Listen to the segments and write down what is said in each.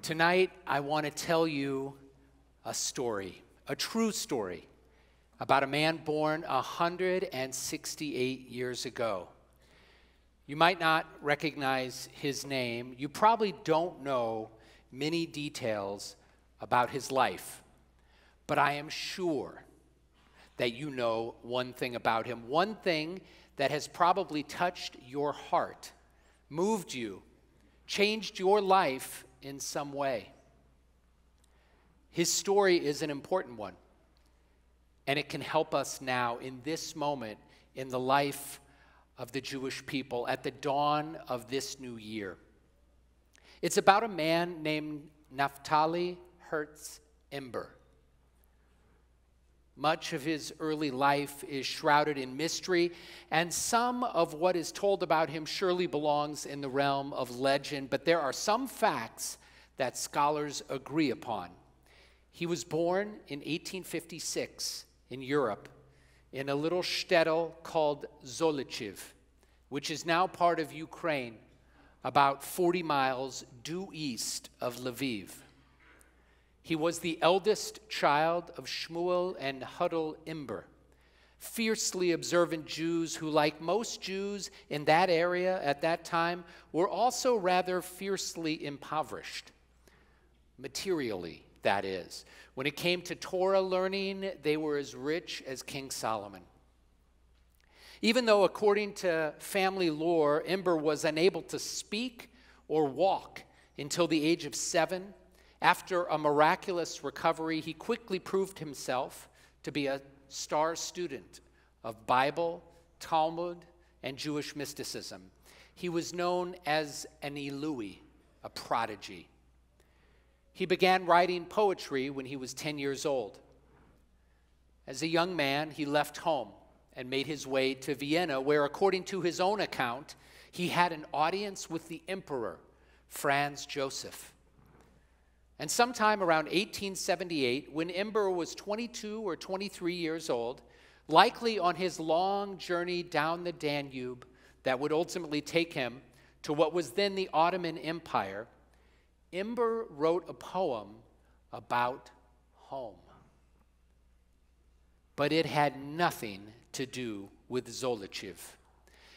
Tonight, I want to tell you a story, a true story, about a man born 168 years ago. You might not recognize his name. You probably don't know many details about his life. But I am sure that you know one thing about him, one thing that has probably touched your heart, moved you, changed your life in some way. His story is an important one, and it can help us now in this moment in the life of the Jewish people at the dawn of this new year. It's about a man named Naphtali Hertz Imber. Much of his early life is shrouded in mystery, and some of what is told about him surely belongs in the realm of legend, but there are some facts that scholars agree upon. He was born in 1856 in Europe, in a little shtetl called Zolochiv, which is now part of Ukraine, about 40 miles due east of Lviv. He was the eldest child of Shmuel and Huddle Imber, fiercely observant Jews who, like most Jews in that area at that time, were also rather fiercely impoverished. Materially, that is. When it came to Torah learning, they were as rich as King Solomon. Even though, according to family lore, Imber was unable to speak or walk until the age of 7, after a miraculous recovery, he quickly proved himself to be a star student of Bible, Talmud, and Jewish mysticism. He was known as an Elui, a prodigy. He began writing poetry when he was 10 years old. As a young man, he left home and made his way to Vienna, where, according to his own account, he had an audience with the emperor, Franz Joseph. And sometime around 1878, when Imber was 22 or 23 years old, likely on his long journey down the Danube that would ultimately take him to what was then the Ottoman Empire, Imber wrote a poem about home. But it had nothing to do with Zolochiv.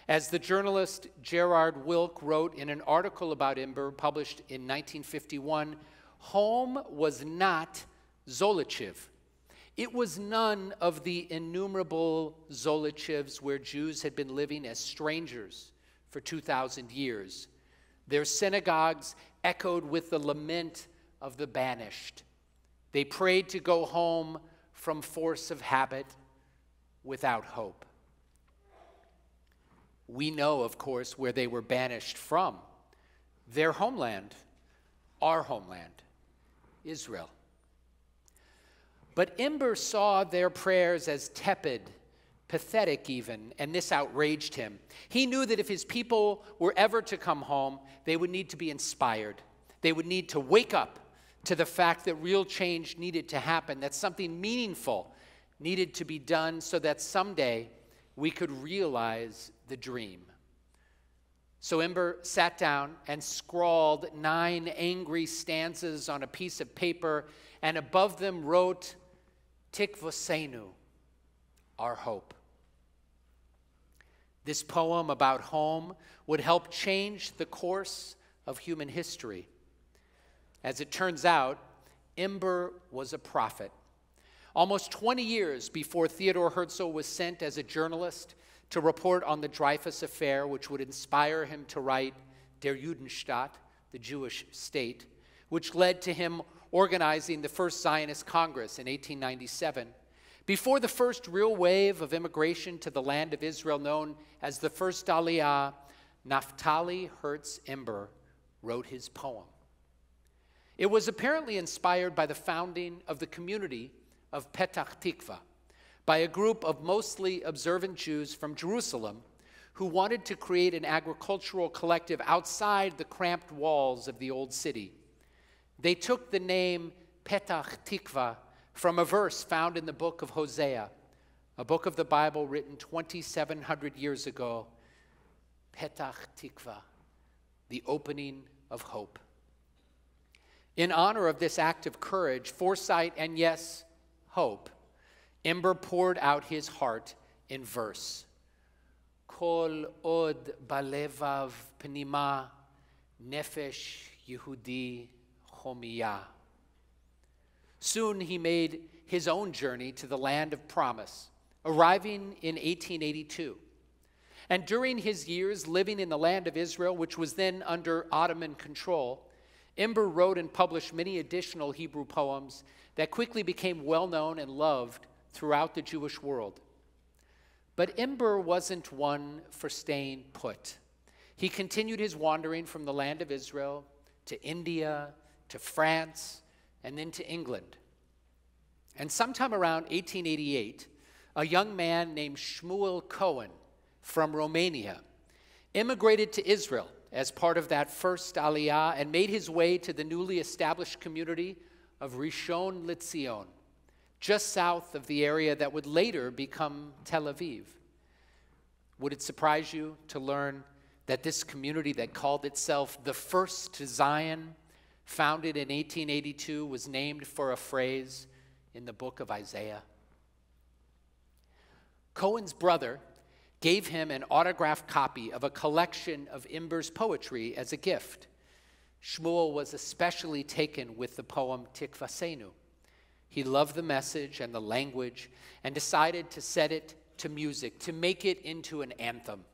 As the journalist Gerard Wilk wrote in an article about Imber published in 1951, home was not Zolochiv. It was none of the innumerable Zolochivs where Jews had been living as strangers for 2,000 years. Their synagogues echoed with the lament of the banished. They prayed to go home from force of habit without hope. We know, of course, where they were banished from. Their homeland, our homeland, Israel. But Imber saw their prayers as tepid, pathetic even, and this outraged him. He knew that if his people were ever to come home, they would need to be inspired. They would need to wake up to the fact that real change needed to happen, that something meaningful needed to be done so that someday we could realize the dream. So Imber sat down and scrawled 9 angry stanzas on a piece of paper, and above them wrote, Tikvateinu, our hope. This poem about home would help change the course of human history. As it turns out, Imber was a prophet. Almost 20 years before Theodor Herzl was sent as a journalist to report on the Dreyfus affair, which would inspire him to write Der Judenstaat, the Jewish state, which led to him organizing the first Zionist Congress in 1897. Before the first real wave of immigration to the land of Israel, known as the First Aliyah, Naphtali Hertz Imber wrote his poem. It was apparently inspired by the founding of the community of Petach Tikva, by a group of mostly observant Jews from Jerusalem who wanted to create an agricultural collective outside the cramped walls of the old city. They took the name Petach Tikva from a verse found in the book of Hosea, a book of the Bible written 2,700 years ago. Petach Tikva, the opening of hope. In honor of this act of courage, foresight, and yes, hope, Imber poured out his heart in verse. Kol od balevav pnima nefesh Yehudi homiya. Soon he made his own journey to the land of promise, arriving in 1882. And during his years living in the land of Israel, which was then under Ottoman control, Imber wrote and published many additional Hebrew poems that quickly became well-known and loved throughout the Jewish world. But Imber wasn't one for staying put. He continued his wandering from the land of Israel to India, to France, and then to England. And sometime around 1888, a young man named Shmuel Cohen from Romania immigrated to Israel as part of that first Aliyah and made his way to the newly established community of Rishon LeZion, just south of the area that would later become Tel Aviv. Would it surprise you to learn that this community that called itself the First to Zion, founded in 1882, was named for a phrase in the book of Isaiah? Cohen's brother gave him an autographed copy of a collection of Imber's poetry as a gift. Shmuel was especially taken with the poem Tikvateinu. He loved the message and the language and decided to set it to music, to make it into an anthem.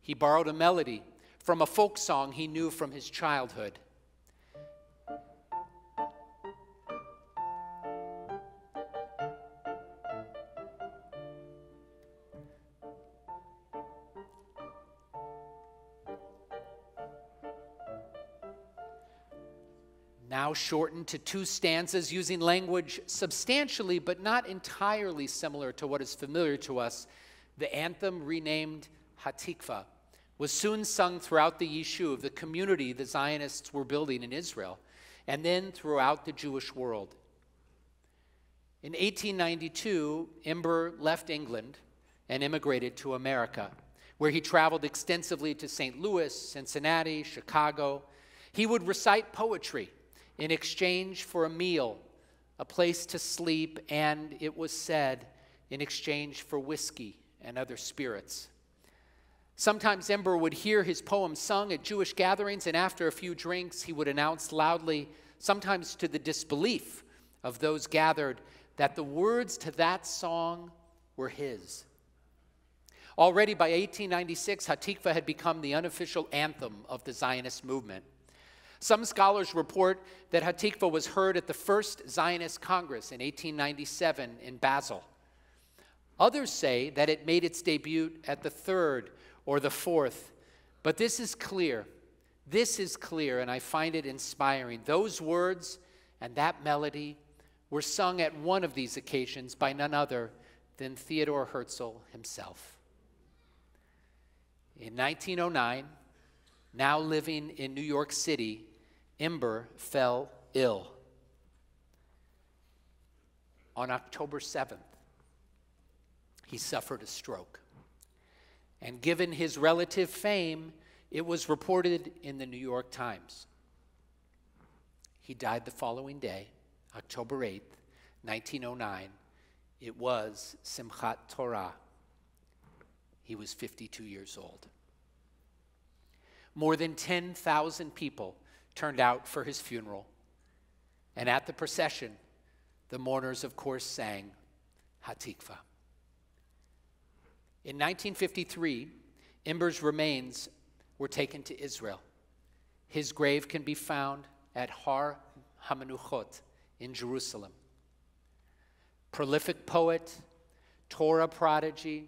He borrowed a melody from a folk song he knew from his childhood. Now shortened to 2 stanzas using language substantially but not entirely similar to what is familiar to us, the anthem, renamed Hatikva, was soon sung throughout the Yishuv, the community the Zionists were building in Israel, and then throughout the Jewish world. In 1892, Imber left England and immigrated to America, where he traveled extensively to St. Louis, Cincinnati, Chicago. He would recite poetry in exchange for a meal, a place to sleep, and, it was said, in exchange for whiskey and other spirits. Sometimes Imber would hear his poems sung at Jewish gatherings, and after a few drinks, he would announce loudly, sometimes to the disbelief of those gathered, that the words to that song were his. Already by 1896, Hatikva had become the unofficial anthem of the Zionist movement. Some scholars report that Hatikva was heard at the First Zionist Congress in 1897 in Basel. Others say that it made its debut at the third or the fourth, but this is clear, and I find it inspiring. Those words and that melody were sung at one of these occasions by none other than Theodor Herzl himself. In 1909, now living in New York City, Imber fell ill. On October 7th, he suffered a stroke. And given his relative fame, it was reported in the New York Times. He died the following day, October 8th, 1909. It was Simchat Torah. He was 52 years old. More than 10,000 people turned out for his funeral. And at the procession, the mourners, of course, sang Hatikva. In 1953, Imber's remains were taken to Israel. His grave can be found at Har HaMenuchot in Jerusalem. Prolific poet, Torah prodigy,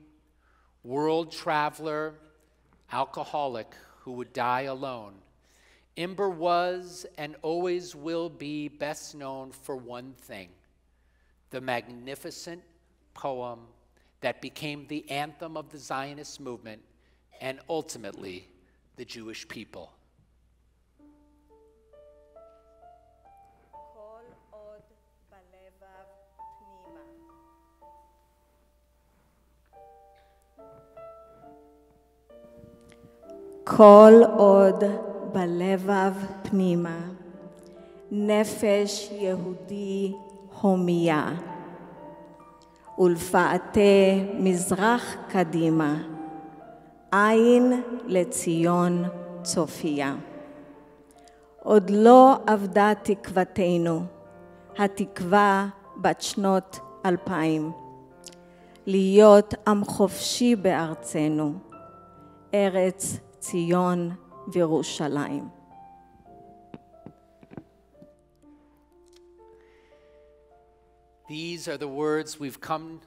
world traveler, alcoholic who would die alone, Imber was and always will be best known for one thing: the magnificent poem that became the anthem of the Zionist movement and ultimately the Jewish people. Kol od balevav pnima, נפש יהודי הומיה, ולפאתי מזרח קדימה, עין לציון צופיה. עוד לא אבדה תקוותנו, התקווה בת שנות 2000, להיות עם חופשי בארצנו, ארץ ציון וירושלים. These are the words we've come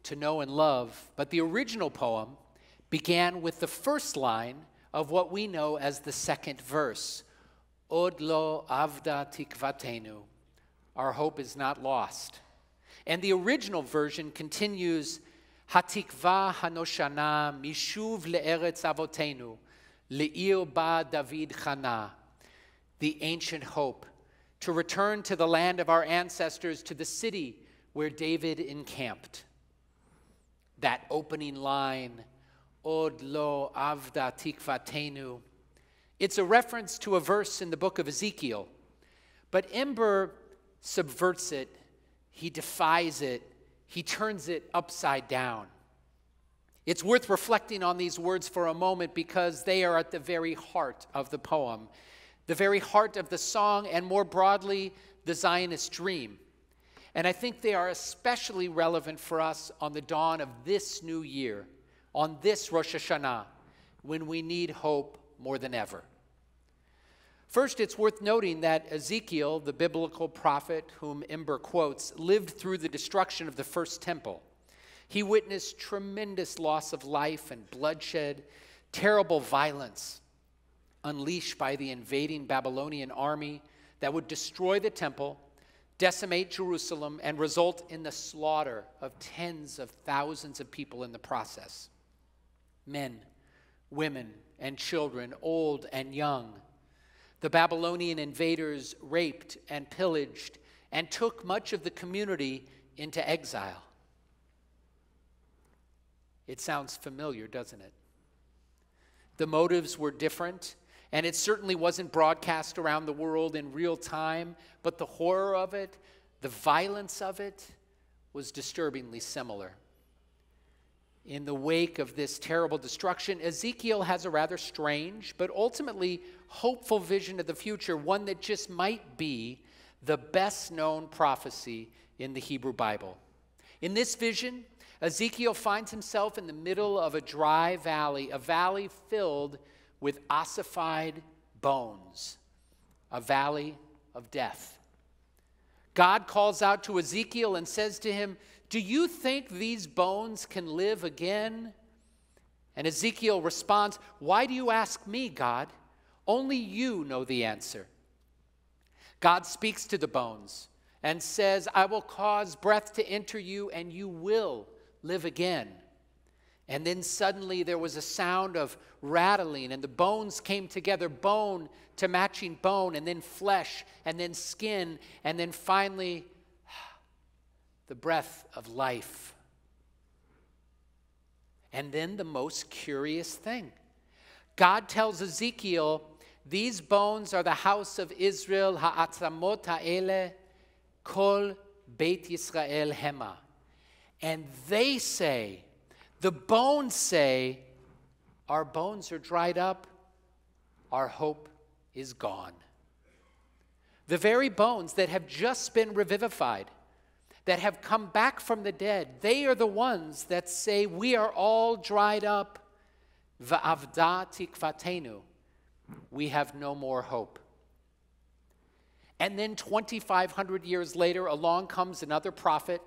to know and love, but the original poem began with the first line of what we know as the second verse. Od lo avda tikvateinu. Our hope is not lost. And the original version continues, Hatikva hanoshana mishuv le'eretz avotenu, le'ir ba David chana. The ancient hope to return to the land of our ancestors, to the city where David encamped. That opening line, Od lo avda tikvateinu, it's a reference to a verse in the book of Ezekiel. But Ember subverts it, he defies it, he turns it upside down. It's worth reflecting on these words for a moment because they are at the very heart of the poem, the very heart of the song, and more broadly, the Zionist dream. And I think they are especially relevant for us on the dawn of this new year, on this Rosh Hashanah, when we need hope more than ever. First, it's worth noting that Ezekiel, the biblical prophet whom Ember quotes, lived through the destruction of the first temple. He witnessed tremendous loss of life and bloodshed, terrible violence unleashed by the invading Babylonian army that would destroy the temple, decimate Jerusalem, and result in the slaughter of tens of thousands of people in the process. Men, women, and children, old and young. The Babylonian invaders raped and pillaged and took much of the community into exile. It sounds familiar, doesn't it? The motives were different, and it certainly wasn't broadcast around the world in real time, but the horror of it, the violence of it, was disturbingly similar. In the wake of this terrible destruction, Ezekiel has a rather strange, but ultimately hopeful vision of the future, one that just might be the best-known prophecy in the Hebrew Bible. In this vision, Ezekiel finds himself in the middle of a dry valley, a valley filled with ossified bones, a valley of death. God calls out to Ezekiel and says to him, "Do you think these bones can live again?" And Ezekiel responds, "Why do you ask me, God? Only you know the answer." God speaks to the bones and says, "I will cause breath to enter you and you will live again." And then suddenly there was a sound of rattling, and the bones came together, bone to matching bone, and then flesh, and then skin, and then finally the breath of life. And then the most curious thing. God tells Ezekiel, "These bones are the house of Israel, ha'atzamot ha'ele, kol Beit Yisrael hema." And they say, the bones say, "Our bones are dried up, our hope is gone." The very bones that have just been revivified, that have come back from the dead, they are the ones that say, "We are all dried up, va'avda tikvateinu." We have no more hope. And then 2,500 years later, along comes another prophet,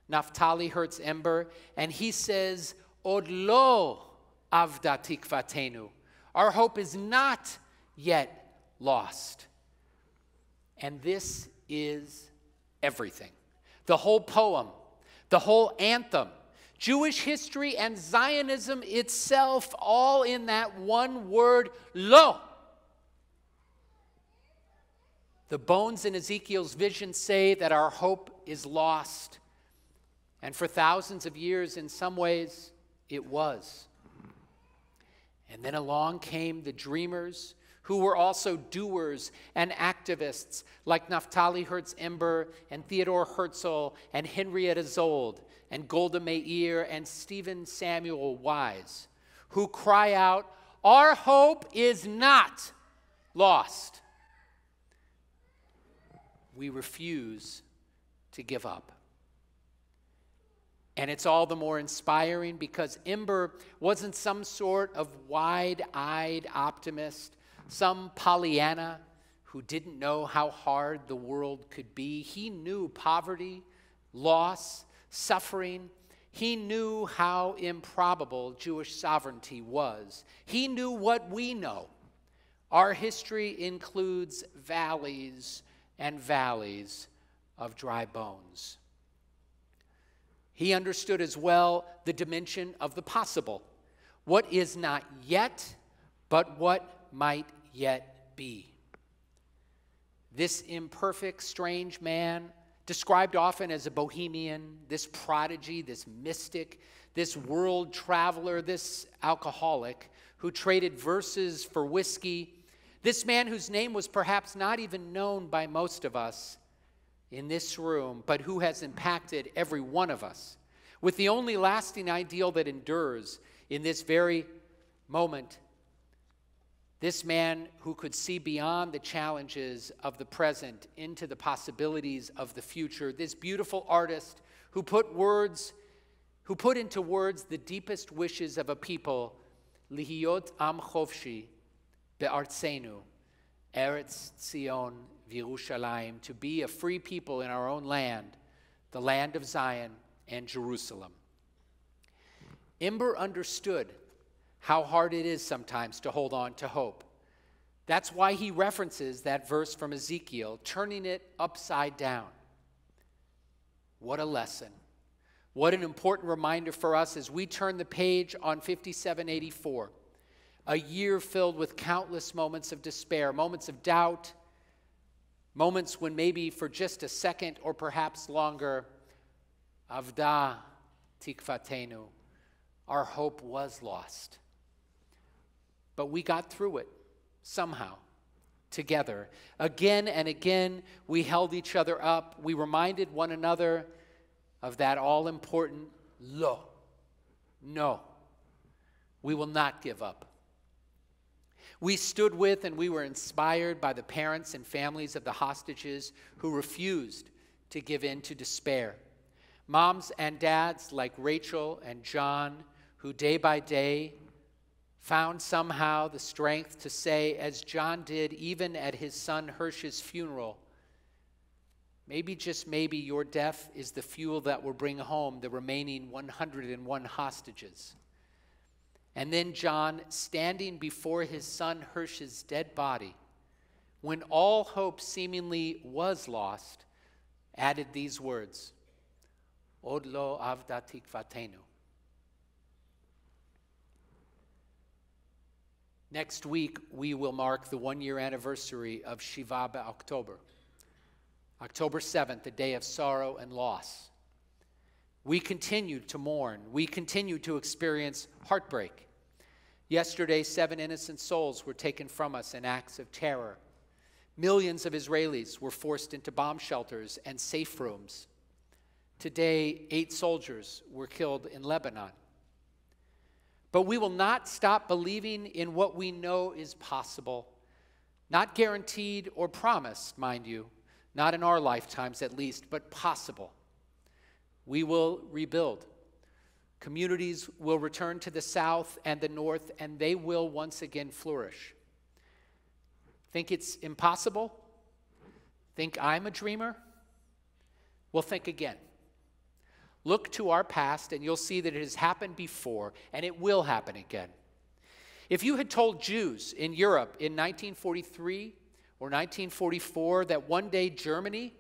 Naphtali Hertz Ember, and he says, "Od lo avda tikvateinu." Our hope is not yet lost. And this is everything. The whole poem, the whole anthem, Jewish history and Zionism itself, all in that one word, lo. The bones in Ezekiel's vision say that our hope is lost. And for thousands of years, in some ways, it was. And then along came the dreamers who were also doers and activists like Naftali Hertz Imber and Theodore Herzl and Henrietta Zold and Golda Meir and Stephen Samuel Wise, who cry out, "Our hope is not lost." We refuse to give up. And it's all the more inspiring because Imber wasn't some sort of wide-eyed optimist, some Pollyanna who didn't know how hard the world could be. He knew poverty, loss, suffering. He knew how improbable Jewish sovereignty was. He knew what we know. Our history includes valleys and valleys of dry bones. He understood as well the dimension of the possible, what is not yet, but what might yet be. This imperfect, strange man, described often as a bohemian, this prodigy, this mystic, this world traveler, this alcoholic who traded verses for whiskey, this man whose name was perhaps not even known by most of us in this room, but who has impacted every one of us with the only lasting ideal that endures in this very moment. This man who could see beyond the challenges of the present into the possibilities of the future. This beautiful artist who put into words the deepest wishes of a people, Lihiyot Am Chovshi Be'artzenu, Eretz Tzion V'Yerushalayim, to be a free people in our own land, the land of Zion and Jerusalem. Imber understood how hard it is sometimes to hold on to hope. That's why he references that verse from Ezekiel, turning it upside down. What a lesson. What an important reminder for us as we turn the page on 5784. A year filled with countless moments of despair, moments of doubt, moments when maybe for just a second or perhaps longer, Avda, Tikvateinu, our hope was lost. But we got through it somehow, together. Again and again, we held each other up. We reminded one another of that all-important lo. No, we will not give up. We stood with and we were inspired by the parents and families of the hostages who refused to give in to despair. Moms and dads like Rachel and John, who day by day found somehow the strength to say, as John did even at his son Hirsch's funeral, maybe, just maybe, your death is the fuel that will bring home the remaining 101 hostages. And then John, standing before his son Hirsch's dead body, when all hope seemingly was lost, added these words, Od lo avda tikvateinu. Next week, we will mark the one-year anniversary of Shiva B'October. October 7th, a day of sorrow and loss. We continue to mourn. We continue to experience heartbreak. Yesterday, 7 innocent souls were taken from us in acts of terror. Millions of Israelis were forced into bomb shelters and safe rooms. Today, 8 soldiers were killed in Lebanon. But we will not stop believing in what we know is possible. Not guaranteed or promised, mind you, not in our lifetimes at least, but possible. We will rebuild. Communities will return to the south and the north, and they will once again flourish. Think it's impossible? Think I'm a dreamer? Well, think again. Look to our past, and you'll see that it has happened before, and it will happen again. If you had told Jews in Europe in 1943 or 1944 that one day Germany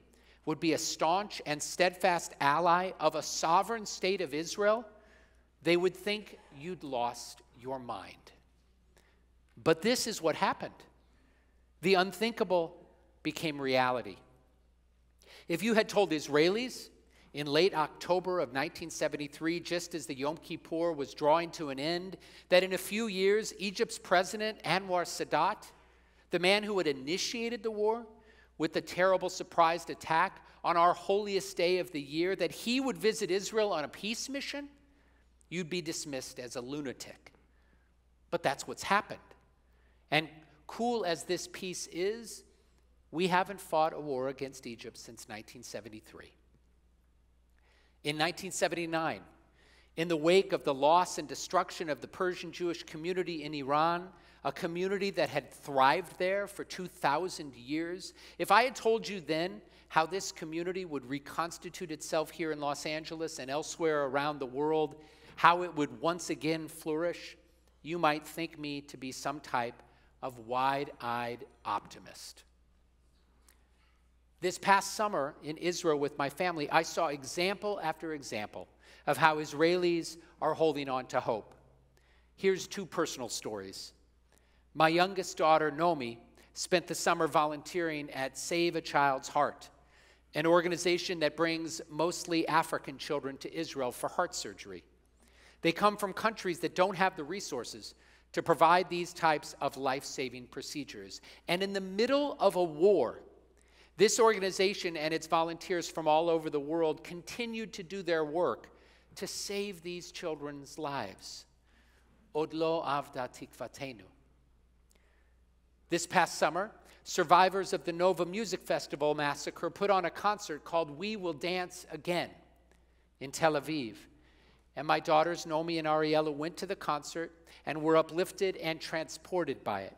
would be a staunch and steadfast ally of a sovereign state of Israel, they would think you'd lost your mind. But this is what happened. The unthinkable became reality. If you had told Israelis in late October of 1973, just as the Yom Kippur was drawing to an end, that in a few years, Egypt's president, Anwar Sadat, the man who had initiated the war with the terrible surprise attack on our holiest day of the year, that he would visit Israel on a peace mission, you'd be dismissed as a lunatic. But that's what's happened. And cool as this peace is, we haven't fought a war against Egypt since 1973. In 1979, in the wake of the loss and destruction of the Persian Jewish community in Iran, a community that had thrived there for 2,000 years, if I had told you then how this community would reconstitute itself here in Los Angeles and elsewhere around the world, how it would once again flourish, you might think me to be some type of wide-eyed optimist. This past summer in Israel with my family, I saw example after example of how Israelis are holding on to hope. Here's two personal stories. My youngest daughter, Nomi, spent the summer volunteering at Save a Child's Heart, an organization that brings mostly African children to Israel for heart surgery. They come from countries that don't have the resources to provide these types of life-saving procedures. And in the middle of a war, this organization and its volunteers from all over the world continued to do their work to save these children's lives. Od lo Avda Tikvateinu. This past summer, survivors of the Nova Music Festival massacre put on a concert called We Will Dance Again in Tel Aviv. And my daughters, Nomi and Ariella, went to the concert and were uplifted and transported by it.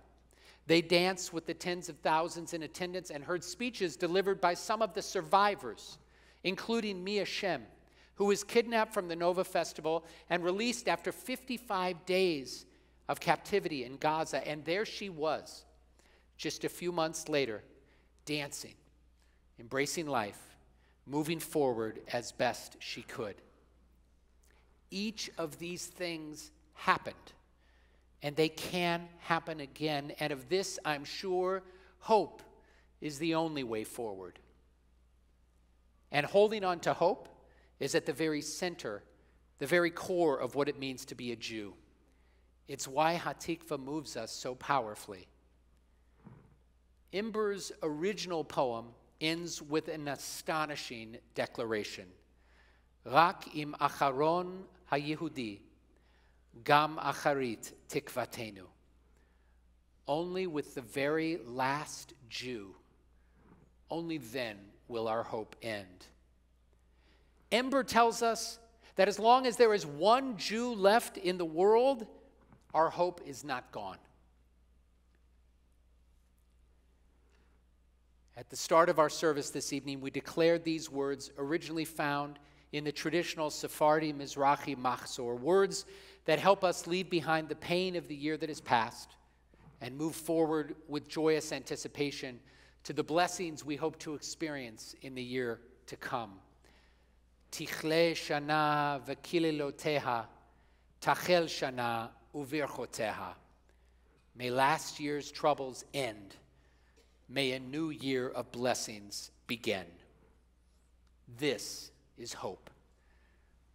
They danced with the tens of thousands in attendance and heard speeches delivered by some of the survivors, including Mia Shem, who was kidnapped from the Nova Festival and released after 55 days of captivity in Gaza. And there she was, just a few months later, dancing, embracing life, moving forward as best she could. Each of these things happened, and they can happen again. And of this, I'm sure, hope is the only way forward. And holding on to hope is at the very center, the very core of what it means to be a Jew. It's why Hatikva moves us so powerfully. Imber's original poem ends with an astonishing declaration. Rak im acharon ha-Yehudi, gam acharit tikvateinu. Only with the very last Jew, only then will our hope end. Ember tells us that as long as there is one Jew left in the world, our hope is not gone. At the start of our service this evening, we declared these words originally found in the traditional Sephardi Mizrahi Machzor, words that help us leave behind the pain of the year that has passed and move forward with joyous anticipation to the blessings we hope to experience in the year to come. Tichle shana v'kililoteha, tachel shana uvirchoteha. May last year's troubles end. May a new year of blessings begin. This is hope.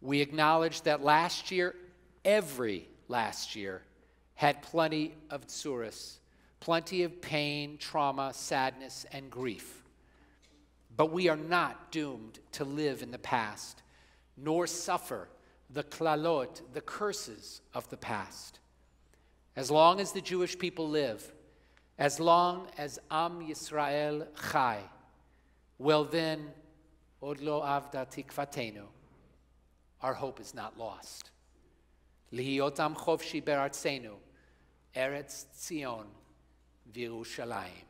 We acknowledge that last year, every last year, had plenty of tsuris, plenty of pain, trauma, sadness, and grief. But we are not doomed to live in the past, nor suffer the klalot, the curses of the past. As long as the Jewish people live, as long as Am Yisrael Chai, well then, Od lo Avda Tikvateinu, our hope is not lost. Lihiyot Am Chovshi Be'artzenu, Eretz Tzion V'Yerushalayim.